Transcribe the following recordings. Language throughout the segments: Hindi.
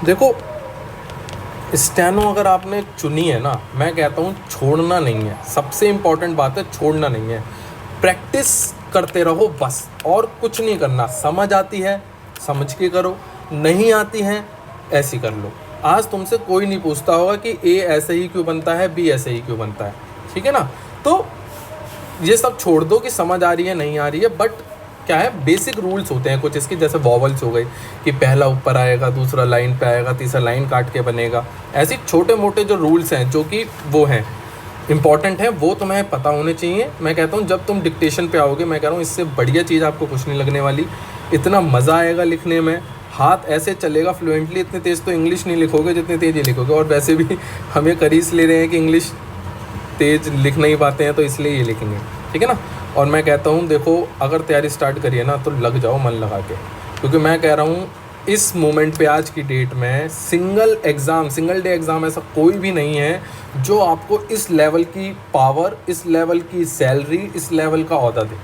देखो, स्टेनो अगर आपने चुनी है ना, मैं कहता हूँ छोड़ना नहीं है। सबसे इम्पॉर्टेंट बात है छोड़ना नहीं है। प्रैक्टिस करते रहो बस, और कुछ नहीं करना। समझ आती है समझ के करो, नहीं आती है ऐसी कर लो। आज तुमसे कोई नहीं पूछता होगा कि ए ऐसे ही क्यों बनता है, बी ऐसे ही क्यों बनता है, ठीक है ना। तो ये सब छोड़ दो कि समझ आ रही है नहीं आ रही है, बट क्या है, बेसिक रूल्स होते हैं कुछ इसकी, जैसे वॉवल्स हो गई कि पहला ऊपर आएगा, दूसरा लाइन पे आएगा, तीसरा लाइन काट के बनेगा। ऐसे छोटे मोटे जो रूल्स हैं जो कि वो हैं इंपॉर्टेंट है, वो तुम्हें पता होने चाहिए। मैं कहता हूँ जब तुम डिक्टेशन पे आओगे, मैं कह रहा हूँ इससे बढ़िया चीज़ आपको कुछ नहीं लगने वाली। इतना मज़ा आएगा लिखने में, हाथ ऐसे चलेगा फ्लुएंटली। इतनी तेज़ तो इंग्लिश नहीं लिखोगे जितनी तेज़ ये लिखोगे। और वैसे भी हमें कर ले रहे हैं कि इंग्लिश तेज़ लिख नहीं पाते हैं, तो इसलिए ये लिखेंगे, ठीक है ना। और मैं कहता हूँ देखो, अगर तैयारी स्टार्ट करिए ना तो लग जाओ मन लगा के, क्योंकि मैं कह रहा हूँ इस मोमेंट पे आज की डेट में सिंगल डे एग्ज़ाम ऐसा कोई भी नहीं है जो आपको इस लेवल की पावर, इस लेवल की सैलरी, इस लेवल का ओहदा दे।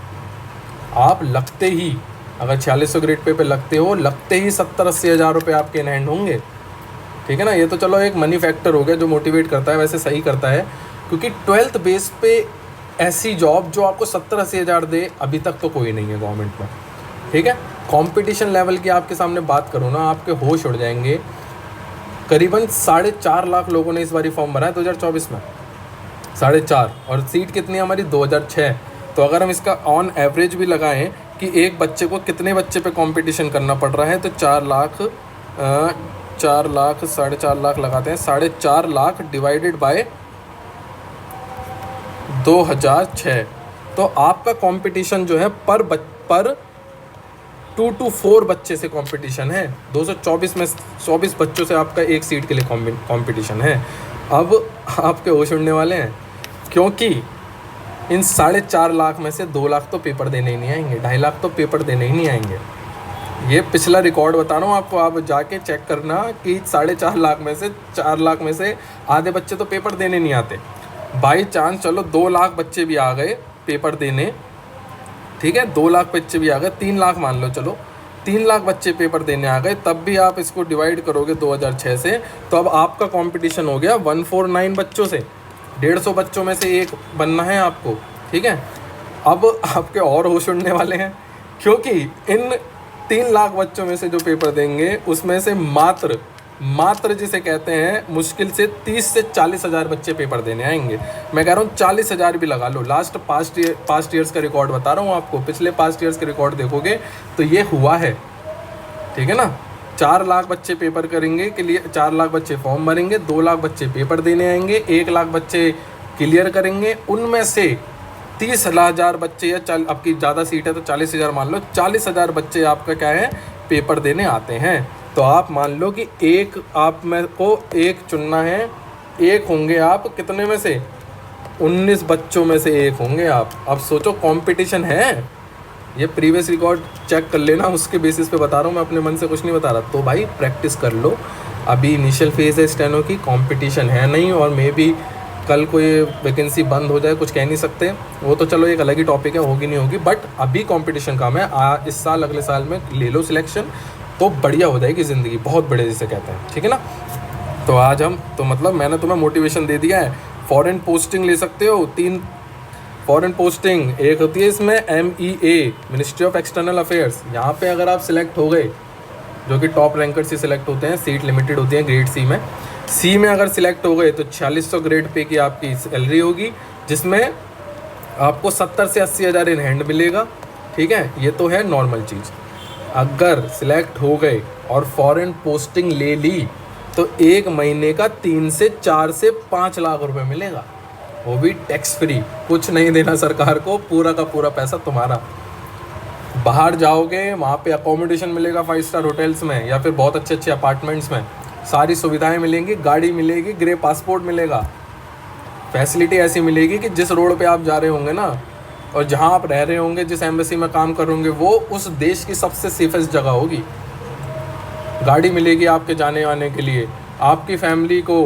आप लगते ही, अगर 4600 ग्रेड पे लगते हो, लगते ही 70-80 हज़ार रुपये आपके इन हैंड होंगे, ठीक है ना। ये तो चलो एक मनी फैक्टर हो गया जो मोटिवेट करता है, वैसे सही करता है, क्योंकि 12th बेस पे ऐसी जॉब जो आपको 70-80 हज़ार दे अभी तक तो कोई नहीं है गवर्नमेंट में, ठीक है। कंपटीशन लेवल की आपके सामने बात करूँ ना, आपके होश उड़ जाएंगे। करीबन 4.5 लाख लोगों ने इस बारी फॉर्म भरा है 2024 में, 4.5, और सीट कितनी है हमारी 2006। तो अगर हम इसका ऑन एवरेज भी लगाएं कि एक बच्चे को कितने बच्चे पे कंपटीशन करना पड़ रहा है, तो 4 लाख 4.5 लाख लगाते हैं, 4.5 लाख डिवाइडेड बाय 2006, तो आपका कंपटीशन जो है पर 2 to 4 बच्चे से कंपटीशन है। 224 में 24 बच्चों से आपका एक सीट के लिए कंपटीशन है। अब आपके होश उड़ने वाले हैं, क्योंकि इन 4.5 लाख में से 2 लाख तो पेपर देने ही नहीं आएंगे, 2.5 लाख तो पेपर देने ही नहीं आएंगे। ये पिछला रिकॉर्ड बता रहा हूँ आपको, आप जाके चेक करना कि 4.5 लाख में से 4 लाख में से आधे बच्चे तो पेपर देने नहीं आते। बाई चांस चलो 2 लाख बच्चे भी आ गए पेपर देने, ठीक है, 2 लाख बच्चे भी आ गए, 3 लाख मान लो, चलो 3 लाख बच्चे पेपर देने आ गए, तब भी आप इसको डिवाइड करोगे 2006 से, तो अब आपका कंपटीशन हो गया 149 बच्चों से। 150 बच्चों में से एक बनना है आपको, ठीक है। अब आपके और होश उड़ने वाले हैं, क्योंकि इन 3 लाख बच्चों में से जो पेपर देंगे उसमें से मात्र जिसे कहते हैं मुश्किल से 30 से 40 हज़ार बच्चे पेपर देने आएंगे। मैं कह रहा हूँ 40 हज़ार भी लगा लो। लास्ट पास्ट ईयर्स का रिकॉर्ड बता रहा हूँ आपको, पिछले पास्ट ईयर्स के रिकॉर्ड देखोगे तो ये हुआ है, ठीक है ना। 4 लाख बच्चे पेपर करेंगे के लिए, 4 लाख बच्चे फॉर्म भरेंगे, 2 लाख बच्चे पेपर देने आएंगे, 1 लाख बच्चे क्लियर करेंगे, उनमें से 30 हज़ार बच्चे, या आपकी ज़्यादा सीट है तो 40 हज़ार मान लो, 40 हज़ार बच्चे आपका क्या है पेपर देने आते हैं। तो आप मान लो कि एक आप में को एक चुनना है, एक होंगे आप कितने में से, 19 बच्चों में से एक होंगे आप। अब सोचो कंपटीशन है, ये प्रीवियस रिकॉर्ड चेक कर लेना, उसके बेसिस पे बता रहा हूँ मैं, अपने मन से कुछ नहीं बता रहा। तो भाई प्रैक्टिस कर लो, अभी इनिशियल फेज़ है स्टेनो की, कंपटीशन है नहीं, और मे बी कल कोई वैकेंसी बंद हो जाए, कुछ कह नहीं सकते, वो तो चलो एक अलग ही टॉपिक है, होगी नहीं होगी, बट अभी कंपटीशन कम है। इस साल अगले साल में ले लो सिलेक्शन, तो बढ़िया हो जाएगी ज़िंदगी, बहुत बढ़िया जिसे कहते हैं, ठीक है ना। तो आज हम तो मतलब मैंने तुम्हें मोटिवेशन दे दिया है। फॉरेन पोस्टिंग ले सकते हो, 3 फॉरेन पोस्टिंग, एक होती है इसमें MEA, ministry of external affairs. यहाँ पे अगर आप सिलेक्ट हो गए, जो कि टॉप रैंकर से सिलेक्ट होते हैं, सीट लिमिटेड होती है ग्रेड सी में अगर सिलेक्ट हो गए तो 4600 ग्रेड पे की आपकी सैलरी होगी, जिसमें आपको 70 से 80 हज़ार इन हैंड मिलेगा, ठीक है। ये तो है नॉर्मल चीज़। अगर सिलेक्ट हो गए और फॉरेन पोस्टिंग ले ली तो 1 महीने का 3 से 4 से 5 लाख रुपए मिलेगा, वो भी टैक्स फ्री, कुछ नहीं देना सरकार को, पूरा का पूरा पैसा तुम्हारा। बाहर जाओगे वहाँ पे अकोमोडेशन मिलेगा 5 स्टार होटल्स में, या फिर बहुत अच्छे अच्छे अपार्टमेंट्स में, सारी सुविधाएं मिलेंगी, गाड़ी मिलेगी, ग्रे पासपोर्ट मिलेगा, फैसिलिटी ऐसी मिलेगी कि जिस रोड पे आप जा रहे होंगे ना, और जहाँ आप रह रहे होंगे, जिस एम्बेसी में काम कर रहे होंगे, वो उस देश की सबसे सेफेस्ट जगह होगी। गाड़ी मिलेगी आपके जाने आने के लिए, आपकी फैमिली को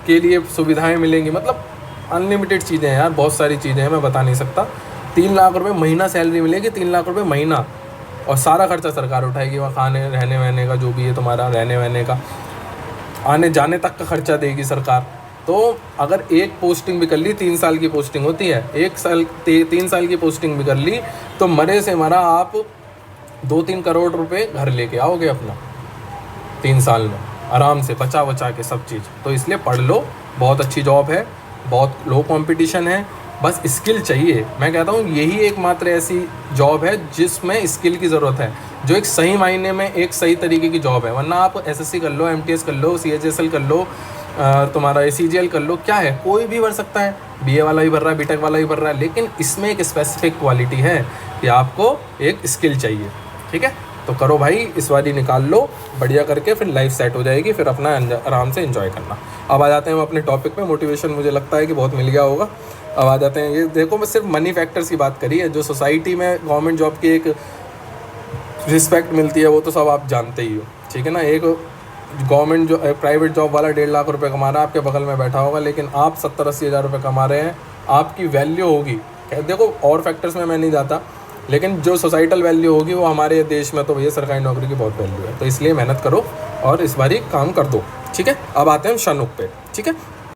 के लिए सुविधाएं मिलेंगी, मतलब अनलिमिटेड चीज़ें हैं यार, बहुत सारी चीज़ें हैं, मैं बता नहीं सकता। 3 लाख रुपए महीना सैलरी मिलेगी, 3 लाख रुपए महीना, और सारा खर्चा सरकार उठाएगी, वहाँ खाने रहने वहने का जो भी है तुम्हारा रहने वहने का, आने जाने तक का खर्चा देगी सरकार। तो अगर एक पोस्टिंग भी कर ली, 3 साल की पोस्टिंग होती है, 3 साल की पोस्टिंग भी कर ली तो मरे से मरा आप 2-3 करोड़ रुपए घर लेके आओगे अपना 3 साल में आराम से, बचा बचा के सब चीज़। तो इसलिए पढ़ लो, बहुत अच्छी जॉब है, बहुत लो कंपटीशन है, बस स्किल चाहिए। मैं कहता हूँ यही एकमात्र ऐसी जॉब है जिसमें स्किल की ज़रूरत है, जो एक सही मायने में एक सही तरीके की जॉब है। वरना आप एसएससी कर लो, एमटीएस कर लो, सीएचएसएल कर लो, तुम्हारा सीजीएल कर लो, क्या है, कोई भी भर सकता है, बीए वाला भी भर रहा है, बीटेक वाला भी भर रहा है, लेकिन इसमें एक स्पेसिफिक क्वालिटी है कि आपको एक स्किल चाहिए। ठीक है, तो करो भाई, इस बारी निकाल लो बढ़िया करके, फिर लाइफ सेट हो जाएगी, फिर अपना आराम से एंजॉय करना। अब आ जाते हैं हम अपने टॉपिक पे। मोटिवेशन मुझे लगता है कि बहुत मिल गया होगा। अब आ जाते हैं, ये देखो मैं सिर्फ मनी फैक्टर्स की बात करी है, जो सोसाइटी में गवर्नमेंट जॉब की एक रिस्पेक्ट मिलती है वो तो सब आप जानते ही हो। ठीक है ना, एक गवर्नमेंट जो प्राइवेट जॉब वाला 1.5 लाख रुपए कमा रहा है, आपके बगल में बैठा होगा, लेकिन आप 70-80 हज़ार रुपये कमा रहे हैं, आपकी वैल्यू होगी। देखो और फैक्टर्स में मैं नहीं जाता, लेकिन जो सोसाइटल वैल्यू होगी वो हमारे देश में तो भैया सरकारी नौकरी की बहुत वैल्यू है। तो इसलिए मेहनत करो और इस बारी काम कर दो। ठीक है, अब आते हैं शनुक पे। ठीक है,